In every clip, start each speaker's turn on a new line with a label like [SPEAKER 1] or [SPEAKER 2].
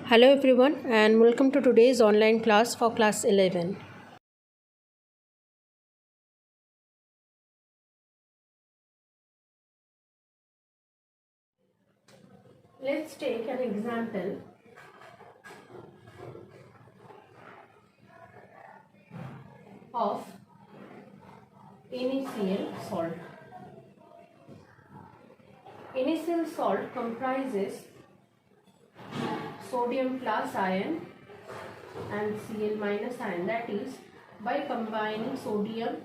[SPEAKER 1] Hello everyone and welcome to today's online class for class 11. Let's take an example of NaCl salt. NaCl salt comprises sodium plus ion and Cl minus ion, that is, by combining sodium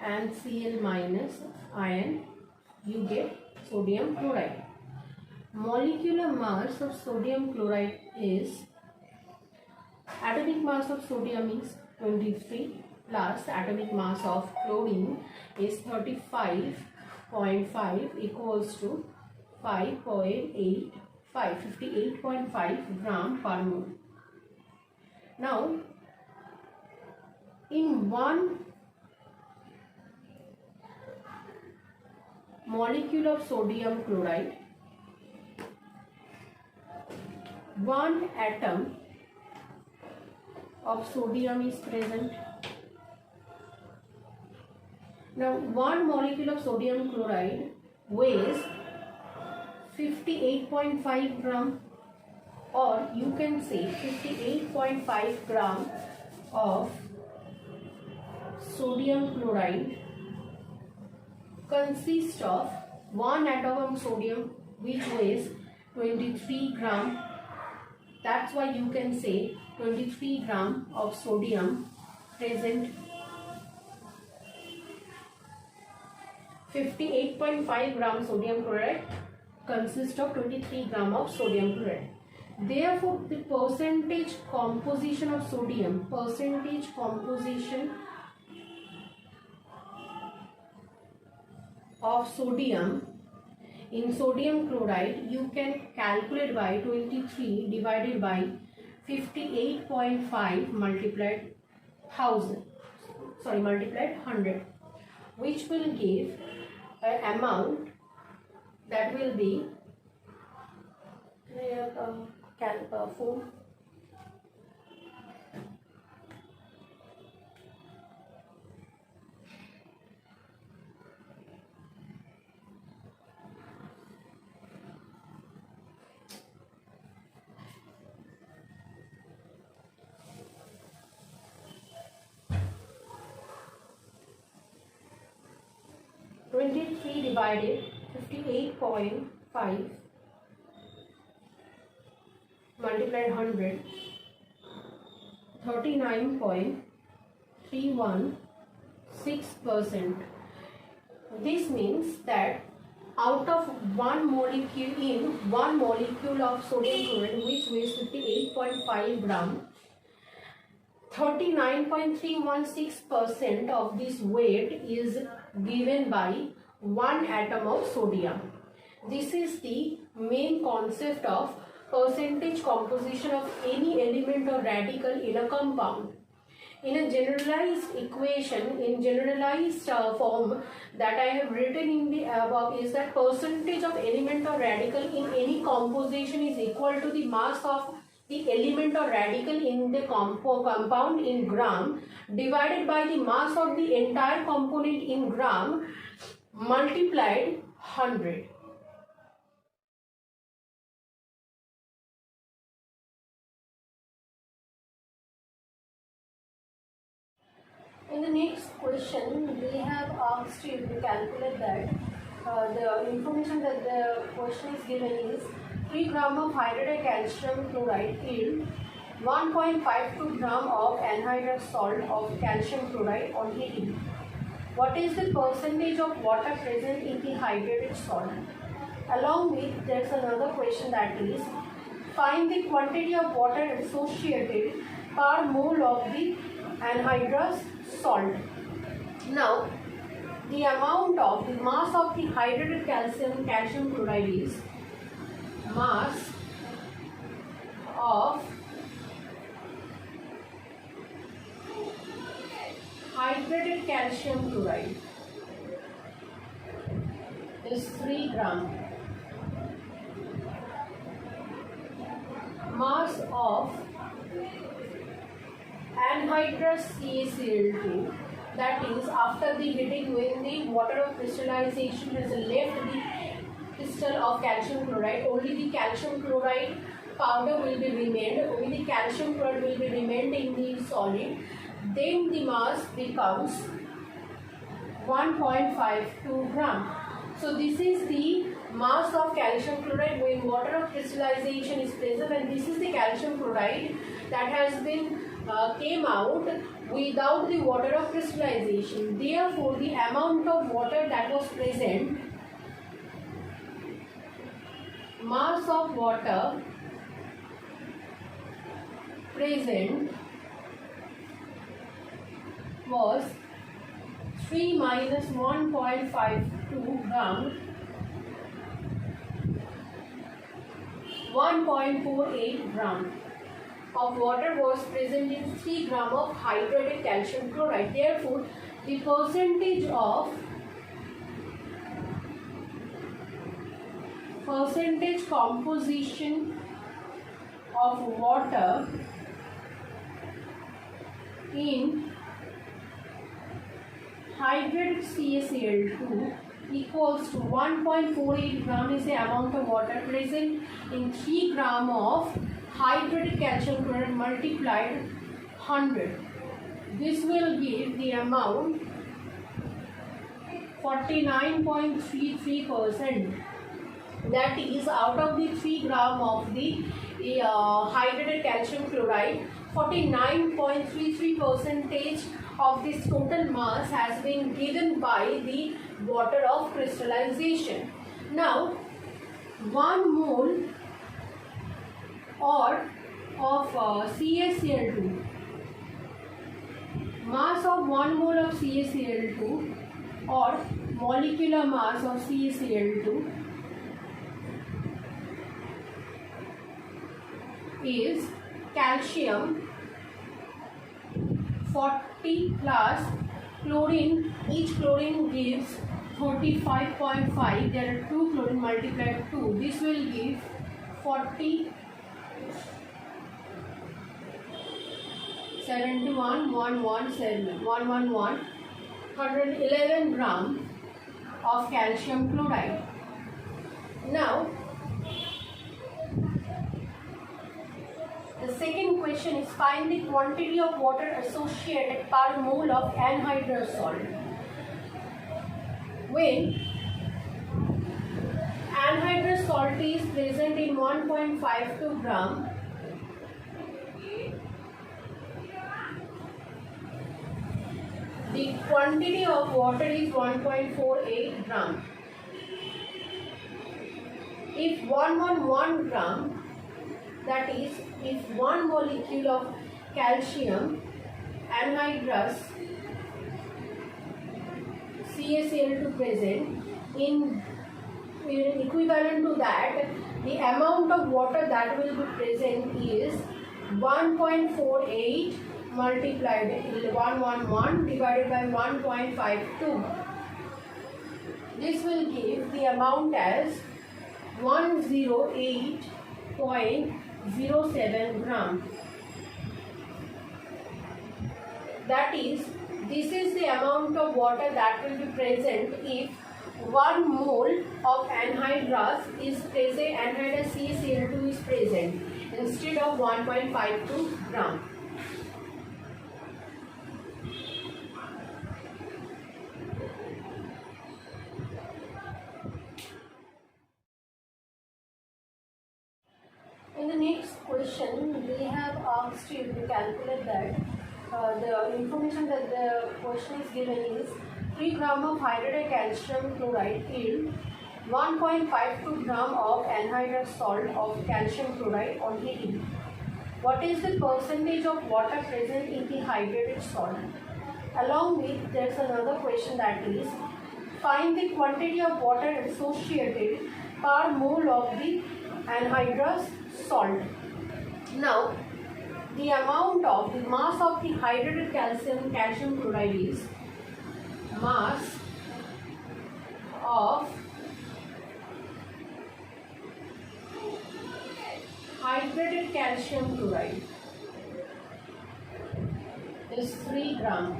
[SPEAKER 1] and Cl minus ion you get sodium chloride. Molecular mass of sodium chloride is, atomic mass of sodium is 23 plus atomic mass of chlorine is 35.5 equals to 58.5 gram per mole. Now, in one molecule of sodium chloride, one atom of sodium is present. Now, one molecule of sodium chloride weighs 58.5 gram, or you can say 58.5 gram of sodium chloride consists of one atom of sodium which weighs 23 gram. That's why you can say 23 gram of sodium present. 58.5 gram sodium chloride consists of 23 gram of sodium chloride. Therefore, the percentage composition of sodium, in sodium chloride, you can calculate by 23 divided by 58.5 multiplied 100, which will give an amount that will be 23 divided 58.5 multiplied 100, 39.316%. This means that out of one molecule of sodium chloride which weighs 58.5 gram, 39.316% of this weight is given by one atom of sodium. This is the main concept of percentage composition of any element or radical in a compound. In a generalized equation, in generalized form that I have written in the above is that percentage of element or radical in any composition is equal to the mass of the element or radical in the compound in gram divided by the mass of the entire component in gram multiplied 100. In the next question, they have asked you to calculate that the information that the question is given is 3 gram of hydrated calcium chloride yield 1.52 gram of anhydrous salt of calcium chloride on heating. What is the percentage of water present in the hydrated salt? Along with, there's another question that is, find the quantity of water associated per mole of the anhydrous salt. Now, the amount of the mass of the hydrated calcium chloride is mass of hydrated calcium chloride is 3 gram. mass of anhydrous CaCl2, that is after the heating when the water of crystallization has left the crystal of calcium chloride, only the calcium chloride powder will be remained, only the calcium chloride will be remained in the solid, then the mass becomes 1.52 gram. So this is the mass of calcium chloride when water of crystallization is present, and this is the calcium chloride that has been came out without the water of crystallization. Therefore, the amount of water that was present, mass of water present was 3 minus 1.52 gram, 1.48 gram of water was present in 3 gram of hydrated calcium chloride. Therefore, the percentage composition of water in hydrated CaCl2 equals to 1.48 gram is the amount of water present in 3 gram of hydrated calcium chloride multiplied 100. This will give the amount 49.33%. That is, out of the 3 gram of the hydrated calcium chloride, 49.33% of this total mass has been given by the water of crystallization. Now, 1 mole of CaCl2, mass of 1 mole of CaCl2 or molecular mass of CaCl2 is calcium 40 plus chlorine. Each chlorine gives 35.5. There are 2 chlorine multiplied 2. This will give 40, 71, 111 gram of calcium chloride. Now, the second question is, find the quantity of water associated per mole of anhydrous salt. When anhydrous salt is present in 1.52 gram, the quantity of water is 1.48 gram. If 111 gram, that is, if 1 molecule of calcium anhydrous CaCl2 present, in equivalent to that, the amount of water that will be present is 1.48 multiplied 111 divided by 1.52. This will give the amount as 108.07 gram. That is, this is the amount of water that will be present if 1 mole of anhydrous is present, anhydrous CaCl2 is present instead of 1.52 gram. In the next question, they have asked you to calculate that the information that the question is given is 3 gram of hydrated calcium chloride yield 1.52 gram of anhydrous salt of calcium chloride on heating. What is the percentage of water present in the hydrated salt? Along with, there's another question, that is, find the quantity of water associated per mole of the anhydrous salt. Now, the amount of the mass of the hydrated calcium chloride is mass of hydrated calcium chloride is 3 gram.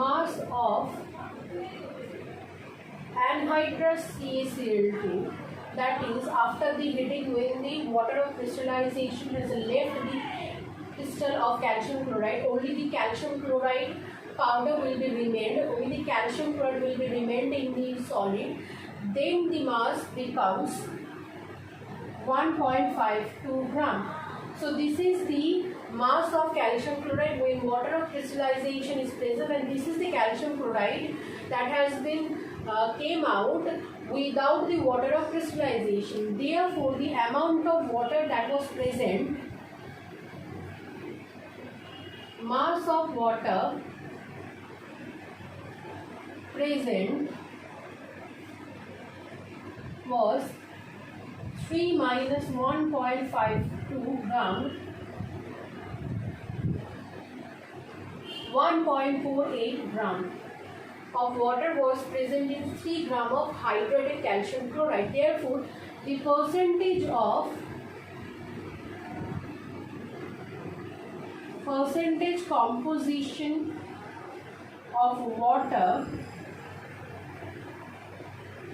[SPEAKER 1] Mass of anhydrous CaCl2, that is after the heating when the water of crystallization has left the crystal of calcium chloride, only the calcium chloride powder will be remained, only the calcium chloride will be remained in the solid, then the mass becomes 1.52 gram. So this is the mass of calcium chloride when water of crystallization is present, and this is the calcium chloride that has been came out without the water of crystallization. Therefore, the amount of water that was present, mass of water present was 3 minus 1.52 gram, 1.48 gram of water was present in 3 gram of hydrated calcium chloride. Therefore, the percentage composition of water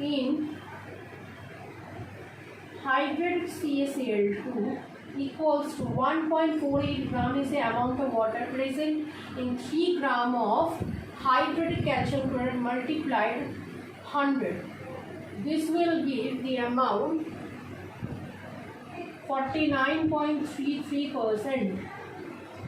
[SPEAKER 1] in hydrated CaCl2 equals to 1.48 gram is the amount of water present in 3 gram of hydrated calcium chloride multiplied 100. This will give the amount 49.33%.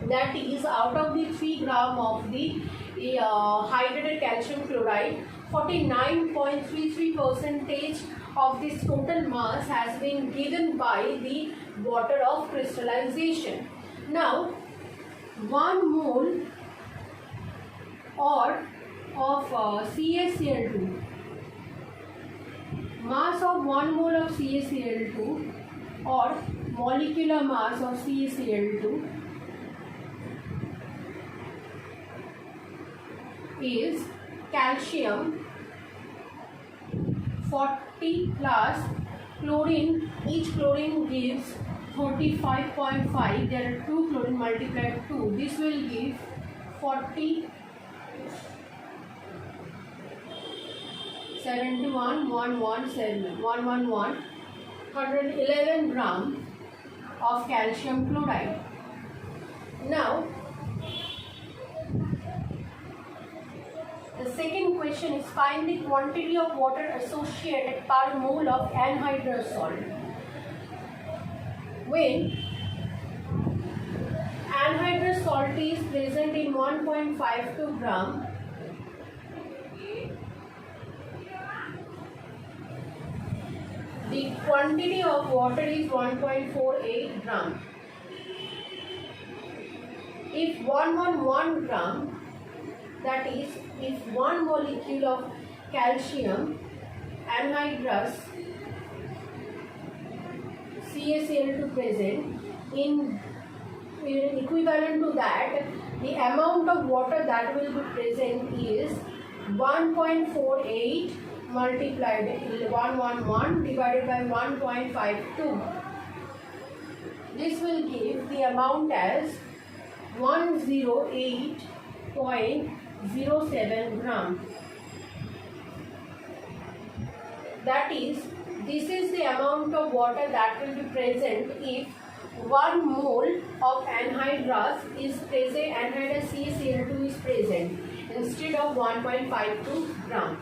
[SPEAKER 1] That is, out of the 3 gram of the hydrated calcium chloride, 49.33% of this total mass has been given by the water of crystallization. Now, 1 mole of CaCl2, mass of 1 mole of CaCl2 or molecular mass of CaCl2 is calcium 40 plus chlorine. Each chlorine gives 35.5. There are 2 chlorine multiplied 2. This will give 40, 71, 117, 111 gram of calcium chloride. Now, the second question is, find the quantity of water associated per mole of anhydrous salt. When anhydrous salt is present in 1.52 gram, the quantity of water is 1.48 gram. If 111 gram, that is, if 1 molecule of calcium anhydrous CaCl2 present, in equivalent to that, the amount of water that will be present is 1.48 multiplied 111 divided by 1.52. This will give the amount as 108.07 gram. That is, this is the amount of water that will be present if 1 mole of anhydrous is present, anhydrous CaCl2 is present instead of 1.52 gram.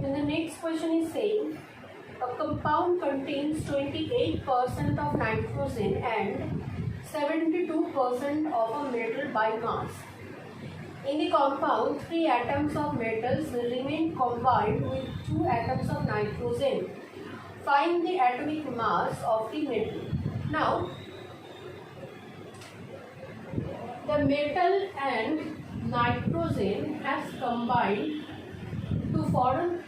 [SPEAKER 1] And the next question is saying, a compound contains 28% of nitrogen and 72% of a metal by mass. In the compound, 3 atoms of metals will remain combined with 2 atoms of nitrogen. Find the atomic mass of the metal. Now, the metal and nitrogen has combined to form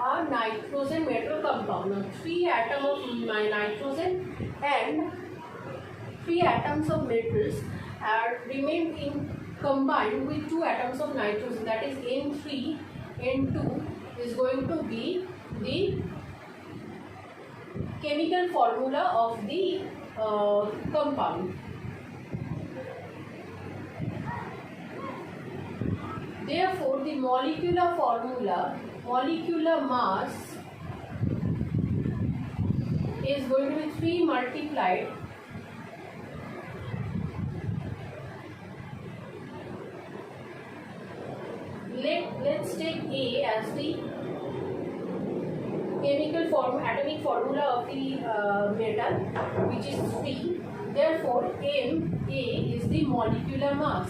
[SPEAKER 1] a nitrogen metal compound. Now, 3 atoms of nitrogen and 3 atoms of metals are remained in combined with 2 atoms of nitrogen, that is N3, N2 is going to be the chemical formula of the compound. Therefore, the molecular formula, molecular mass is going to be 3 multiplied let's take A as the atomic formula of the metal, which is 3. Therefore, Ma is the molecular mass.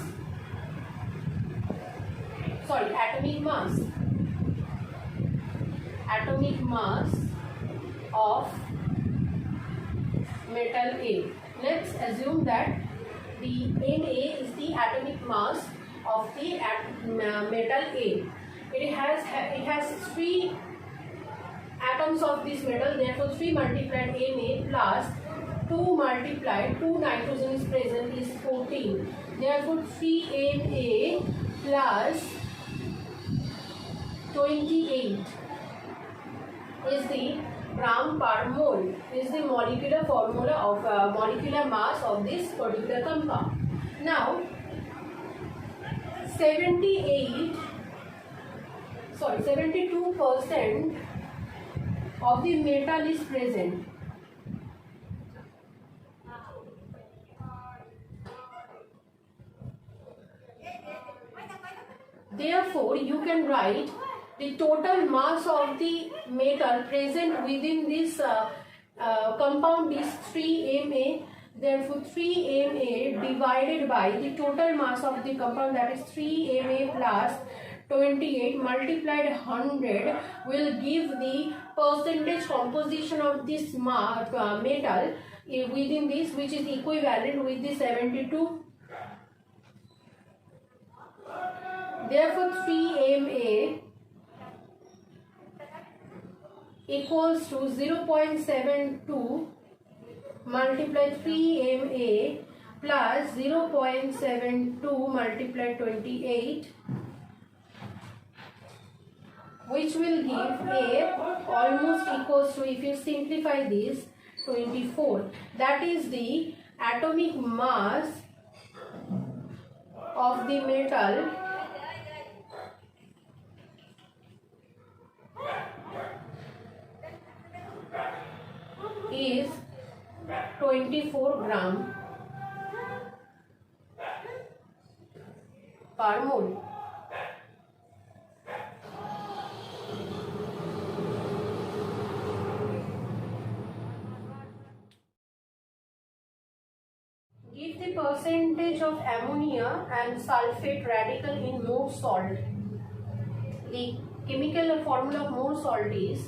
[SPEAKER 1] Sorry, atomic mass. Atomic mass of metal A. Let's assume that the Na is the atomic mass of the metal A. It has 3 atoms of this metal, therefore 3 multiplied Na plus 2 multiplied 2 nitrogen is present is 14. Therefore 3 Na plus 28 is the gram per mole, is the molecular formula of molecular mass of this particular compound. Now 72% of the metal is present. Therefore, you can write the total mass of the metal present within this compound is 3 Ma. Therefore, 3 Ma divided by the total mass of the compound, that is 3 Ma plus 28 multiplied 100 will give the percentage composition of this metal within this, which is equivalent with the 72. Therefore, 3 Ma equals to 0.72 multiplied 3 Ma plus 0.72 multiplied 28, which will give A almost equals to, if you simplify this, 24. That is the atomic mass of the metal is 24 gram per mole. Give the percentage of ammonia and sulfate radical in more salt. The chemical formula of more salt is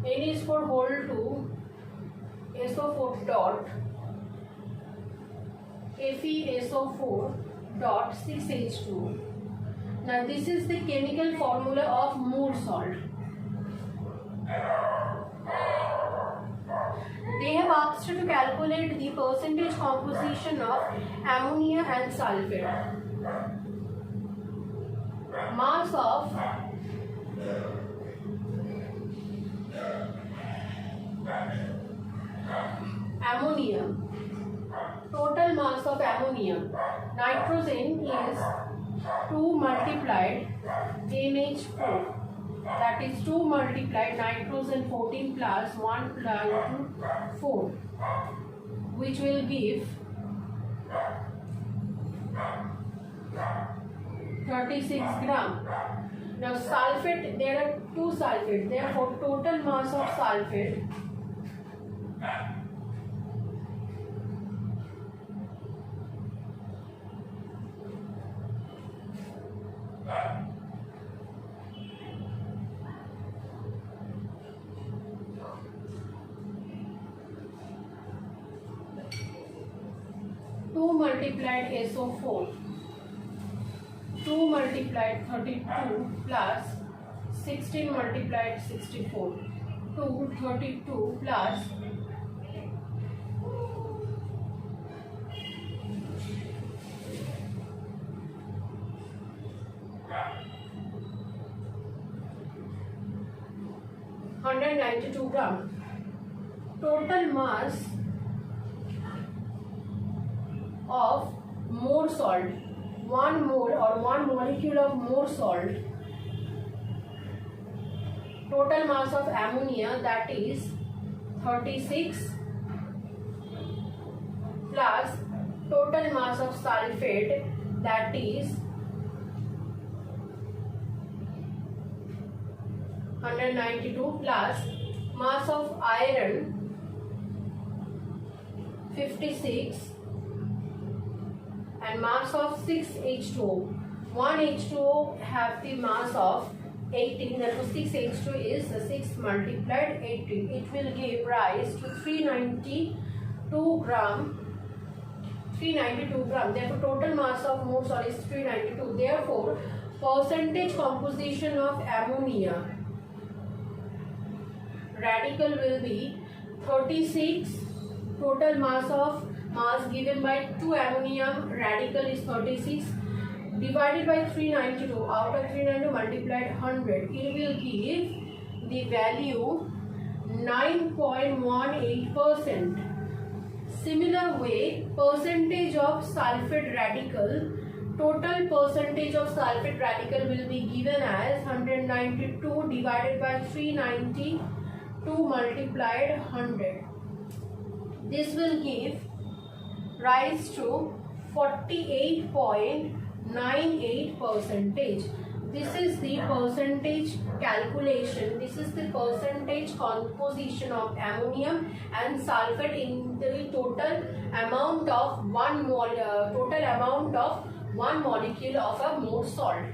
[SPEAKER 1] N is for whole 2, SO4 dot, FeSO4 dot 6H2. Now this is the chemical formula of more salt. They have asked you to calculate the percentage composition of ammonia and sulfate. Mass of ammonia, total mass of ammonia. Nitrogen is 2 multiplied NH4, that is 2 multiplied nitrogen 14 plus 1 plus 4, which will give 36 gram. Now sulfate, there are 2 sulfates, therefore total mass of sulfate multiplied SO4, 2 multiplied 32 plus 16 multiplied 64, 2 32 plus 192 gram. Total mass of more salt, 1 mole or 1 molecule of more salt, total mass of ammonia, that is 36, plus total mass of sulfate, that is 192, plus mass of iron 56, and mass of 6H2O. 1 H2O have the mass of 18, therefore 6H2 is 6 multiplied 18. It will give rise to 392 gram. Therefore total mass of more salt is 392. Therefore percentage composition of ammonia radical will be 36. Total mass given by 2 ammonium radical is 36 divided by 392. Out of 392 multiplied 100, it will give the value 9.18%. Similar way, percentage of sulfate radical, total percentage of sulfate radical will be given as 192 divided by 392 multiplied 100. This will give rise to 48.98%. This is the percentage calculation. This is the percentage composition of ammonium and sulfate in the total amount of one molecule of a more salt.